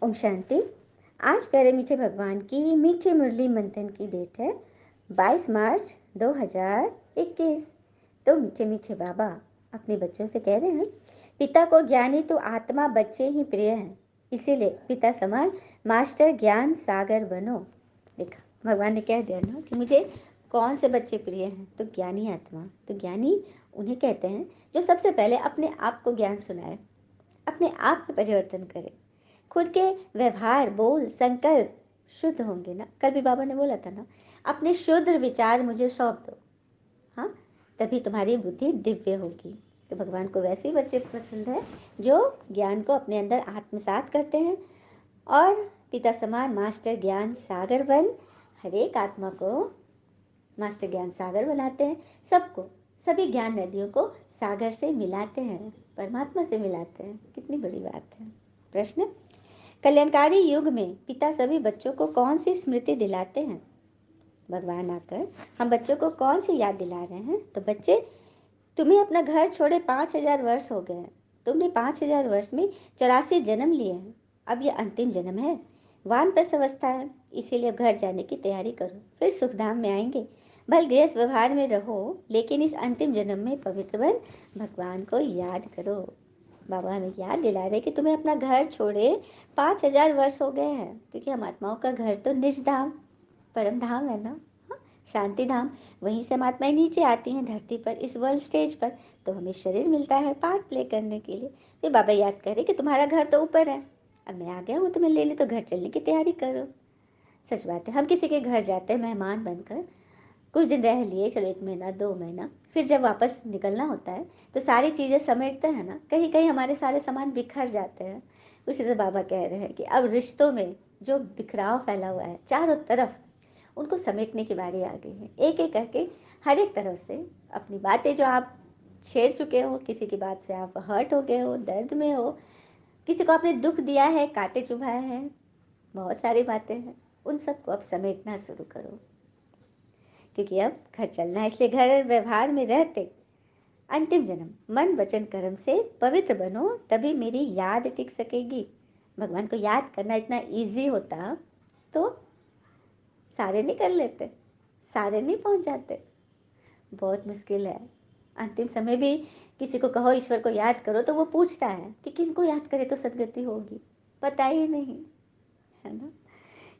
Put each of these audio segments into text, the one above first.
ओम शांति। आज प्यारे मीठे भगवान की मीठी मुरली मंथन की डेट है 22 मार्च 2021। तो मीठे मीठे बाबा अपने बच्चों से कह रहे हैं, पिता को ज्ञानी तो आत्मा बच्चे ही प्रिय हैं, इसीलिए पिता समान मास्टर ज्ञान सागर बनो। देखा, भगवान ने कह दिया ना कि मुझे कौन से बच्चे प्रिय हैं, तो ज्ञानी आत्मा। तो ज्ञानी उन्हें कहते हैं जो सबसे पहले अपने आप को ज्ञान सुनाए, अपने आप में परिवर्तन करे, खुद के व्यवहार बोल संकल्प शुद्ध होंगे ना। कल भी बाबा ने बोला था ना, अपने शुद्ध विचार मुझे सौंप दो, हाँ, तभी तुम्हारी बुद्धि दिव्य होगी। तो भगवान को वैसे ही बच्चे पसंद है जो ज्ञान को अपने अंदर आत्मसात करते हैं और पिता समान मास्टर ज्ञान सागर बन हर एक आत्मा को मास्टर ज्ञान सागर बनाते हैं। सबको, सभी ज्ञान नदियों को सागर से मिलाते हैं, परमात्मा से मिलाते हैं। कितनी बड़ी बात है। प्रश्न, कल्याणकारी युग में पिता सभी बच्चों को कौन सी स्मृति दिलाते हैं? भगवान आकर हम बच्चों को कौन सी याद दिला रहे हैं? तो बच्चे, तुम्हें अपना घर छोड़े 5000 वर्ष हो गए हैं। तुमने 5000 वर्ष में 84 जन्म लिए हैं। अब यह अंतिम जन्म है, वानप्रस्थ अवस्था है, इसीलिए अब घर जाने की तैयारी करो, फिर सुखधाम में आएंगे। भल गृहस्थ व्यवहार में रहो, लेकिन इस अंतिम जन्म में पवित्र बन भगवान को याद करो। बाबा हमें याद दिला रहे कि तुम्हें अपना घर छोड़े 5000 वर्ष हो गए हैं, क्योंकि हम आत्माओं का घर तो निज धाम परम धाम है ना, हाँ, शांति धाम। वहीं से हम आत्माएं नीचे आती हैं धरती पर, इस वर्ल्ड स्टेज पर, तो हमें शरीर मिलता है पार्ट प्ले करने के लिए। तो बाबा याद करे कि तुम्हारा घर तो ऊपर है, अब मैं आ गया हूँ तुम्हें लेने, तो घर चलने की तैयारी करो। सच बात है, हम किसी के घर जाते हैं मेहमान बनकर, कुछ दिन रह लिए, चलो 1 महीना 2 महीना, फिर जब वापस निकलना होता है तो सारी चीज़ें समेटते हैं ना, कहीं कहीं हमारे सारे सामान बिखर जाते हैं। उसी से बाबा कह रहे हैं कि अब रिश्तों में जो बिखराव फैला हुआ है चारों तरफ, उनको समेटने की बारी आ गई है। एक एक करके हर एक तरफ से अपनी बातें जो आप छेड़ चुके हो, किसी की बात से आप हर्ट हो गए हो, दर्द में हो, किसी को आपने दुख दिया है, कांटे चुभाए हैं, बहुत सारी बातें हैं, उन सबको अब समेटना शुरू करो, क्योंकि अब घर चलना है। इसलिए घर व्यवहार में रहते अंतिम जन्म मन वचन कर्म से पवित्र बनो, तभी मेरी याद टिक सकेगी। भगवान को याद करना इतना इजी होता तो सारे नहीं कर लेते, सारे नहीं पहुंच जाते, बहुत मुश्किल है। अंतिम समय भी किसी को कहो ईश्वर को याद करो, तो वो पूछता है कि किनको याद करे तो सदगति होगी, पता ही नहीं है ना।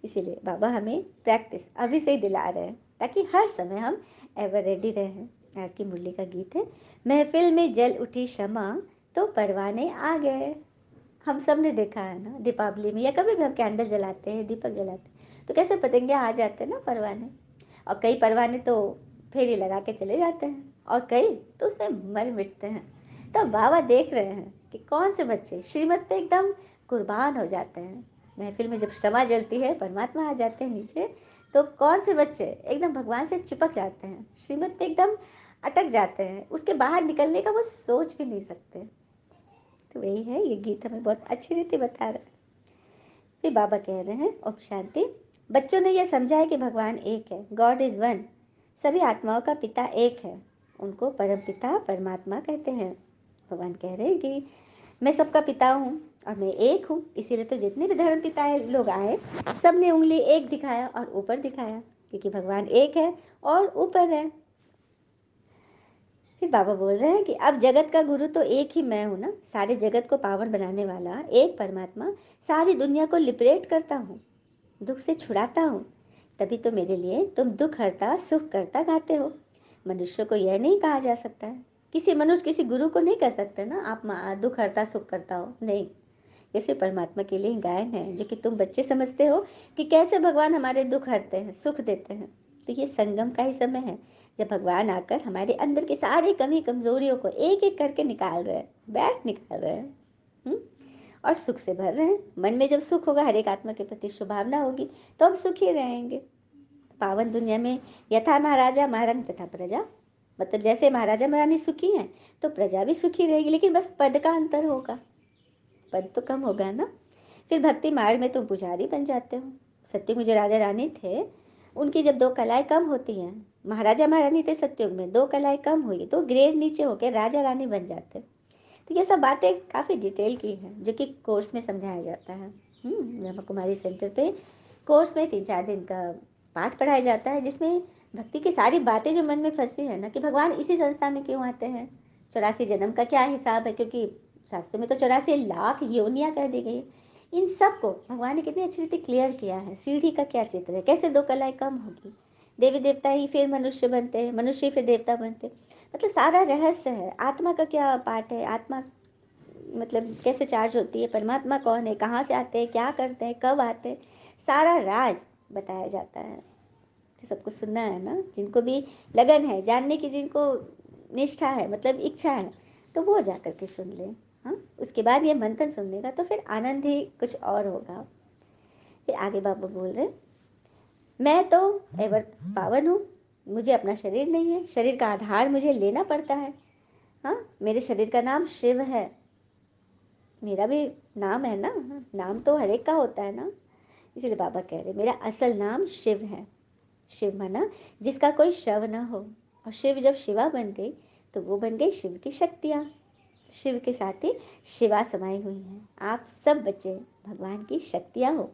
इसीलिए बाबा हमें प्रैक्टिस अभी से ही दिला रहे हैं, ताकि हर समय हम एवर रेडी रहें। आज की मुरली का गीत है, महफिल में जल उठी शमा तो परवाने आ गए। हम सब ने देखा है ना, दीपावली में या कभी भी हम कैंडल जलाते हैं, दीपक जलाते हैं, तो कैसे पतंगे आ जाते हैं ना परवाने, और कई परवाने तो फेरी लगा के चले जाते हैं, और कई तो उसमें मर मिटते हैं। तो बाबा देख रहे हैं कि कौन से बच्चे श्रीमत पे एकदम कुर्बान हो जाते हैं। महफिल में जब क्षमा जलती है, परमात्मा आ जाते हैं नीचे, तो कौन से बच्चे एकदम भगवान से चिपक जाते हैं, श्रीमत पे एकदम अटक जाते हैं, उसके बाहर निकलने का वो सोच भी नहीं सकते। तो वही है, ये गीत हमें बहुत अच्छी रीति बता रहा है। फिर बाबा कह रहे हैं, ओम शांति। बच्चों ने यह समझा है कि भगवान एक है, गॉड इज वन, सभी आत्माओं का पिता एक है, उनको परम पिता परमात्मा कहते हैं। भगवान कह रहे हैं कि मैं सबका पिता हूँ और मैं एक हूँ, इसीलिए तो जितने भी धर्म पिता लोग आए, सब ने उंगली एक दिखाया और ऊपर दिखाया, क्योंकि भगवान एक है और ऊपर है। फिर बाबा बोल रहे हैं कि अब जगत का गुरु तो एक ही मैं हूँ ना, सारे जगत को पावन बनाने वाला एक परमात्मा, सारी दुनिया को लिबरेट करता हूँ, दुख से छुड़ाता हूँ, तभी तो मेरे लिए तुम दुख हरता सुख करता गाते हो। मनुष्य को यह नहीं कहा जा सकता है, किसी मनुष्य किसी गुरु को नहीं कह सकते ना आप दुख हरता सुख करता हो, नहीं। इसे परमात्मा के लिए गायन है, जो कि तुम बच्चे समझते हो कि कैसे भगवान हमारे दुख हरते हैं, सुख देते हैं। तो ये संगम का ही समय है, जब भगवान आकर हमारे अंदर की सारी कमी कमजोरियों को एक एक करके निकाल रहे हैं, बैठ निकाल रहे हैं, और सुख से भर रहे हैं। मन में जब सुख होगा, हर एक आत्मा के प्रति शुभावना होगी, तो हम सुखी रहेंगे। पावन दुनिया में यथा महाराजा महारानी तथा प्रजा, मतलब जैसे महाराजा महारानी सुखी हैं तो प्रजा भी सुखी रहेगी, लेकिन बस पद का अंतर होगा, पद तो कम होगा ना। फिर भक्ति मार्ग में तुम पुजारी बन जाते हो। सत्युग में जो राजा रानी थे, उनकी जब 2 कलाएं कम होती हैं, महाराजा महारानी थे सत्युग में, 2 कलाएं कम हुई तो ग्रेड नीचे होकर राजा रानी बन जाते। तो ये सब बातें काफ़ी डिटेल की हैं, जो कि कोर्स में समझाया जाता है। ब्रह्मा कुमारी सेंटर पे कोर्स में 3-4 दिन का पाठ पढ़ाया जाता है, जिसमें भक्ति की सारी बातें जो मन में फंसी है ना, कि भगवान इसी संस्था में क्यों आते हैं, 84 जन्म का क्या हिसाब है, क्योंकि शास्त्रों में तो 84 लाख योनियाँ कह दी गई। इन सब को भगवान ने कितनी अच्छी रीति क्लियर किया है। सीढ़ी का क्या चित्र है, कैसे 2 कलाएं कम होगी, देवी देवता ही फिर मनुष्य बनते हैं, मनुष्य फिर देवता बनते, मतलब सारा रहस्य है। आत्मा का क्या पार्ट है, आत्मा मतलब कैसे चार्ज होती है, परमात्मा कौन है, कहाँ से आते हैं, क्या करते हैं, कब आते हैं, सारा राज बताया जाता है। तो सबको सुनना है ना, जिनको भी लगन है जानने की, जिनको निष्ठा है मतलब इच्छा है, तो वो जा कर के सुन ले। हाँ, उसके बाद ये मंथन सुनने का तो फिर आनंद ही कुछ और होगा। फिर आगे बाबा बोल रहे, मैं तो एवर पावन हूँ, मुझे अपना शरीर नहीं है, शरीर का आधार मुझे लेना पड़ता है। हाँ, मेरे शरीर का नाम शिव है, मेरा भी नाम है ना, नाम तो हर एक का होता है ना। इसीलिए बाबा कह रहे मेरा असल नाम शिव है। शिव माना जिसका कोई शव न हो, और शिव जब शिवा बन गई तो वो बन गई शिव की शक्तियाँ। शिव के साथ ही शिवा समाई हुई हैं। आप सब बच्चे भगवान की शक्तियाँ हो।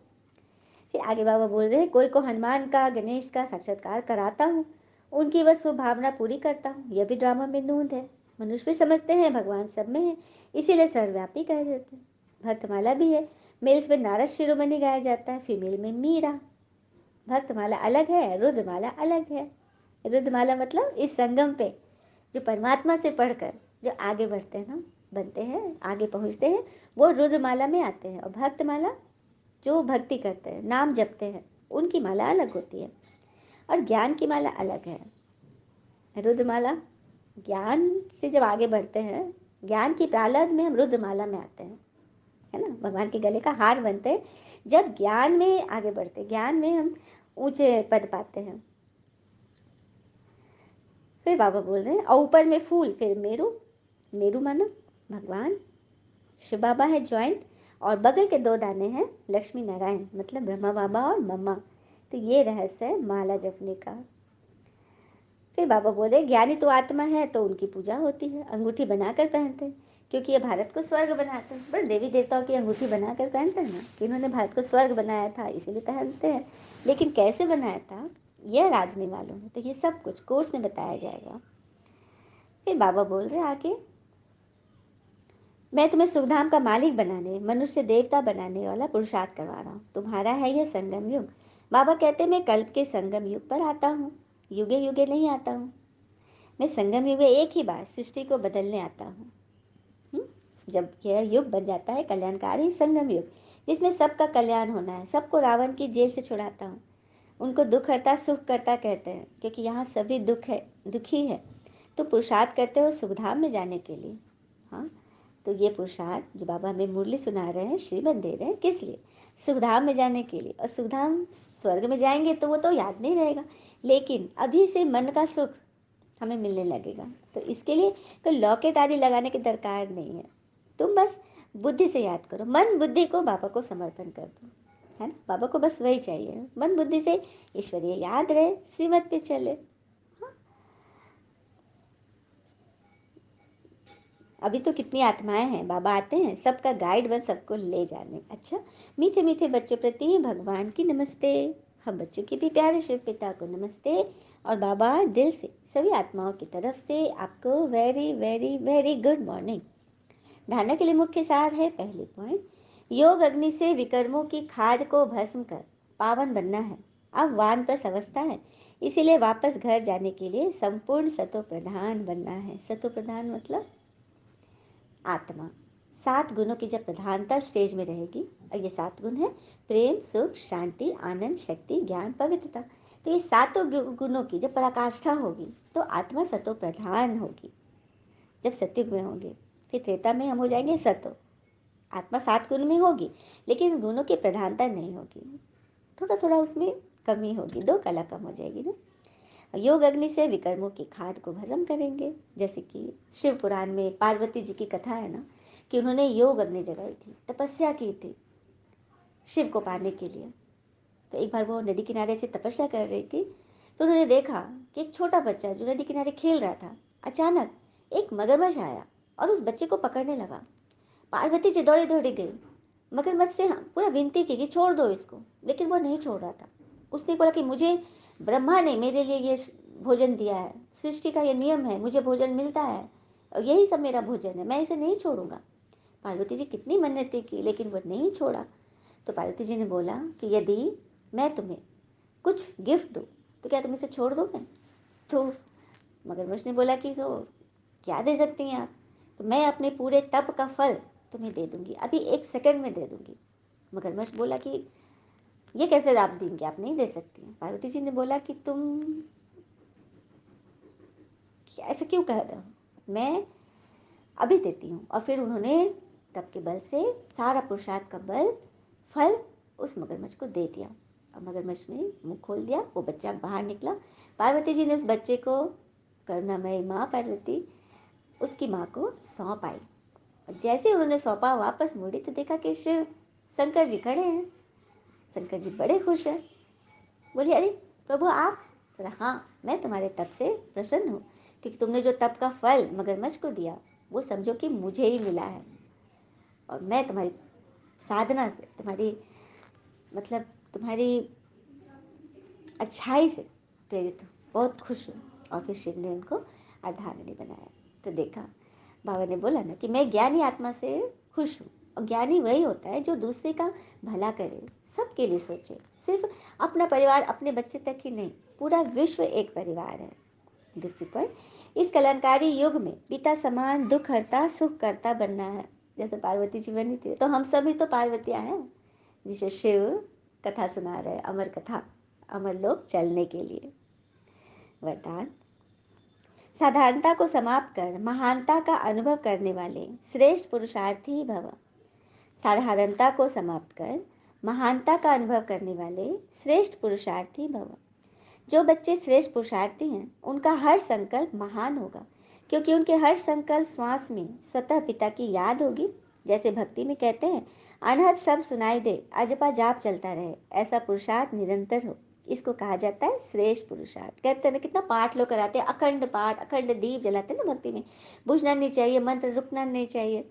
फिर आगे बाबा बोल रहे हैं, कोई को हनुमान का, गणेश का साक्षात्कार कराता हूँ, उनकी बस वो भावना पूरी करता हूँ, यह भी ड्रामा में नूंद है। मनुष्य भी समझते हैं भगवान सब में है, इसीलिए सर्वव्यापी कह देते हैं। भक्तमाला भी है, मेल्स में नारद शिरोमणि गाया जाता है, फीमेल में मीरा। भक्तमाला अलग है, रुद्रमाला अलग है। रुद्रमाला मतलब इस संगम पे जो परमात्मा से पढ़कर जो आगे बढ़ते हैं ना, बनते हैं, आगे पहुँचते हैं, वो रुद्रमाला में आते हैं। और भक्तमाला जो भक्ति करते हैं, नाम जपते हैं, उनकी माला अलग होती है, और ज्ञान की माला अलग है। रुद्रमाला ज्ञान से जब आगे बढ़ते हैं, ज्ञान की प्रालब्ध में हम रुद्रमाला में आते हैं, है ना, भगवान के गले का हार बनते हैं। जब ज्ञान में आगे बढ़ते, ज्ञान में हम ऊंचे पद पाते हैं। फिर बाबा बोल रहे हैं, और ऊपर में फूल, फिर मेरू, मेरू माना भगवान शिव बाबा है ज्वाइंट, और बगल के 2 दाने हैं लक्ष्मी नारायण, मतलब ब्रह्मा बाबा और मम्मा। तो ये रहस्य है माला जपने का। फिर बाबा बोले, ज्ञानी तो आत्मा है, तो उनकी पूजा होती है, अंगूठी बनाकर पहनते हैं, क्योंकि ये भारत को स्वर्ग बनाते हैं। बस देवी देवताओं की अंगूठी बनाकर पहनते हैं ना, कि इन्होंने भारत को स्वर्ग बनाया था इसीलिए पहनते हैं। लेकिन कैसे बनाया था यह राज नहीं मालूम है, तो ये सब कुछ कोर्स में बताया जाएगा। फिर बाबा बोल रहे आगे, मैं तुम्हें सुखधाम का मालिक बनाने, मनुष्य देवता बनाने वाला पुरुषार्थ करवा रहा हूँ। तुम्हारा है यह संगम युग। बाबा कहते मैं कल्प के संगम युग पर आता हूँ, युगे युगे नहीं आता हूँ। मैं संगम युग में एक ही बार सृष्टि को बदलने आता हूँ। जब यह युग बन जाता है कल्याणकारी संगम युग, जिसमें सबका कल्याण होना है, सबको रावण की जेल से छुड़ाता हूँ। उनको दुख हरता सुख करता कहते हैं, क्योंकि यहाँ सभी दुख है, दुखी है। तो पुरुषार्थ करते हो सुखधाम में जाने के लिए। हाँ, तो ये पुरुषार्थ जो बाबा हमें मुरली सुना रहे हैं, श्रीमत दे रहे हैं, किस लिए? सुखधाम में जाने के लिए। और सुखधाम स्वर्ग में जाएंगे तो वो तो याद नहीं रहेगा, लेकिन अभी से मन का सुख हमें मिलने लगेगा। तो इसके लिए कोई लॉकेट आदि लगाने की दरकार नहीं है। तुम बस बुद्धि से याद करो, मन बुद्धि को बाबा को समर्पण कर दो, है ना। बाबा को बस वही चाहिए, मन बुद्धि से ईश्वरीय याद रहे, श्रीमत पे चले। अभी तो कितनी आत्माएं हैं, बाबा आते हैं सबका गाइड बन सबको ले जाने। अच्छा, मीठे मीठे बच्चों प्रति भगवान की नमस्ते। हम बच्चों की भी प्यारे शिव पिता को नमस्ते। और बाबा दिल से सभी आत्माओं की तरफ से आपको very very very good morning. धारणा के लिए मुख्य सार है, पहले पॉइंट, योग अग्नि से विकर्मों की खाद को भस्म कर पावन बनना है। अब वानप्रस्थ अवस्था है, इसीलिए वापस घर जाने के लिए संपूर्ण सतो प्रधान बनना है। सतो प्रधान मतलब आत्मा। 7 गुणों की जब प्रधानता स्टेज में रहेगी, और ये 7 गुण है प्रेम, सुख, शांति, आनंद, शक्ति, ज्ञान, पवित्रता। तो ये सातों गुणों की जब पराकाष्ठा होगी तो आत्मा सतो प्रधान होगी। जब सत्युग में होंगे, फिर त्रेता में हम हो जाएंगे सतो। आत्मा 7 गुण में होगी, लेकिन गुणों की प्रधानता नहीं होगी, थोड़ा थोड़ा उसमें कमी होगी, 2 कला कम हो जाएगी ना। योग अग्नि से विकर्मों की खाद को भस्म करेंगे। जैसे कि शिव पुराण में पार्वती जी की कथा है ना, कि उन्होंने योग अग्नि जगाई थी, तपस्या की थी शिव को पाने के लिए। तो एक बार वो नदी किनारे से तपस्या कर रही थी, तो उन्होंने देखा कि एक छोटा बच्चा जो नदी किनारे खेल रहा था, अचानक एक मगरमच्छ आया और उस बच्चे को पकड़ने लगा। पार्वती जी दौड़ी दौड़ी गई, मगरमच्छ से पूरा विनती की कि छोड़ दो इसको, लेकिन वो नहीं छोड़ रहा था। उसने बोला कि मुझे ब्रह्मा ने मेरे लिए ये भोजन दिया है, सृष्टि का ये नियम है, मुझे भोजन मिलता है और यही सब मेरा भोजन है, मैं इसे नहीं छोड़ूंगा। पार्वती जी कितनी मन्नतें की लेकिन वो नहीं छोड़ा। तो पार्वती जी ने बोला कि यदि मैं तुम्हें कुछ गिफ्ट दूँ तो क्या तुम इसे छोड़ दोगे? तो मगरमच्छ ने बोला कि तो क्या दे सकती हैं आप? तो मैं अपने पूरे तप का फल तुम्हें दे दूंगी, अभी 1 सेकंड में दे दूंगी। मगरमच्छ बोला कि ये कैसे आप देंगे, आप नहीं दे सकती हैं। पार्वती जी ने बोला कि तुम ऐसे क्यों कह रहे हो, मैं अभी देती हूँ। और फिर उन्होंने तप के बल से सारा पुरुषार्थ का बल फल उस मगरमच्छ को दे दिया और मगरमच्छ ने मुंह खोल दिया, वो बच्चा बाहर निकला। पार्वती जी ने उस बच्चे को, करुणामयी माँ पार्वती, उसकी माँ को सौंप आई। और जैसे उन्होंने सौंपा, वापस मुड़ी तो देखा कि शिव शंकर जी खड़े हैं। शंकर जी बड़े खुश हैं। बोले अरे प्रभु आप? बोला हाँ, मैं तुम्हारे तप से प्रसन्न हूँ, क्योंकि तुमने जो तप का फल मगरमच्छ को दिया वो समझो कि मुझे ही मिला है, और मैं तुम्हारी साधना से, तुम्हारी मतलब तुम्हारी अच्छाई से प्रेरित हूँ, बहुत खुश हूँ। और फिर शिव ने उनको अर्धांगिनी बनाया। तो देखा, बाबा ने बोला ना कि मैं ज्ञानी आत्मा से खुश हूँ। और ज्ञानी वही होता है जो दूसरे का भला करे, सबके लिए सोचे, सिर्फ अपना परिवार, अपने बच्चे तक ही नहीं, पूरा विश्व एक परिवार है। दूसरी पर इस कलंकारी युग में पिता समान दुख हरता सुख करता बनना है, जैसे पार्वती जी बनी थी। तो हम सभी तो पार्वतियाँ हैं जिसे शिव कथा सुना रहे, अमर कथा, अमर लोक चलने के लिए। वरदान। साधारणता को समाप्त कर महानता का अनुभव करने वाले श्रेष्ठ पुरुषार्थी भव। साधारणता को समाप्त कर महानता का अनुभव करने वाले श्रेष्ठ पुरुषार्थी भव। जो बच्चे श्रेष्ठ पुरुषार्थी हैं उनका हर संकल्प महान होगा, क्योंकि उनके हर संकल्प श्वास में स्वतः पिता की याद होगी। जैसे भक्ति में कहते हैं, अनहद शब्द सुनाई दे, अजपा जाप चलता रहे, ऐसा पुरुषार्थ निरंतर हो, इसको कहा जाता है श्रेष्ठ पुरुषार्थ। कहते हैं ना, कितना पाठ लोग कराते हैं, अखंड पाठ, अखंड दीप जलाते हैं ना भक्ति में, बुझना नहीं चाहिए, मंत्र रुकना नहीं चाहिए।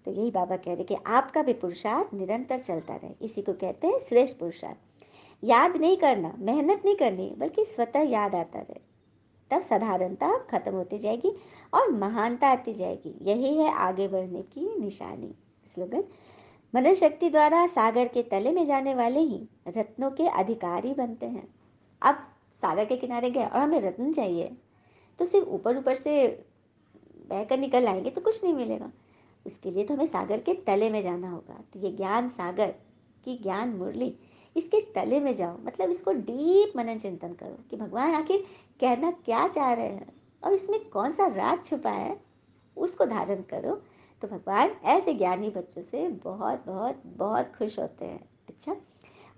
तो यही बाबा कह रहे कि आपका भी पुरुषार्थ निरंतर चलता रहे, इसी को कहते हैं श्रेष्ठ पुरुषार्थ। याद नहीं करना, मेहनत नहीं करनी, बल्कि स्वतः याद आता रहे, तब साधारणता खत्म होती जाएगी और महानता आती जाएगी। यही है आगे बढ़ने की निशानी। स्लोगन। मनन शक्ति द्वारा सागर के तले में जाने वाले ही रत्नों के अधिकारी बनते हैं। अब सागर के किनारे गए और हमें रत्न चाहिए, तो सिर्फ ऊपर ऊपर से बहकर निकल आएंगे तो कुछ नहीं मिलेगा। उसके लिए तो हमें सागर के तले में जाना होगा। तो ये ज्ञान सागर की ज्ञान मुरली, इसके तले में जाओ, मतलब इसको डीप मनन चिंतन करो कि भगवान आखिर कहना क्या चाह रहे हैं और इसमें कौन सा राज छुपा है, उसको धारण करो। तो भगवान ऐसे ज्ञानी बच्चों से बहुत बहुत बहुत खुश होते हैं। अच्छा,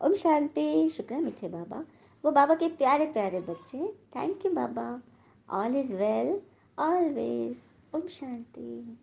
ओम शांति। शुक्र है मीठे बाबा, वो बाबा के प्यारे प्यारे बच्चे। थैंक यू बाबा। All is well always. ओम शांति।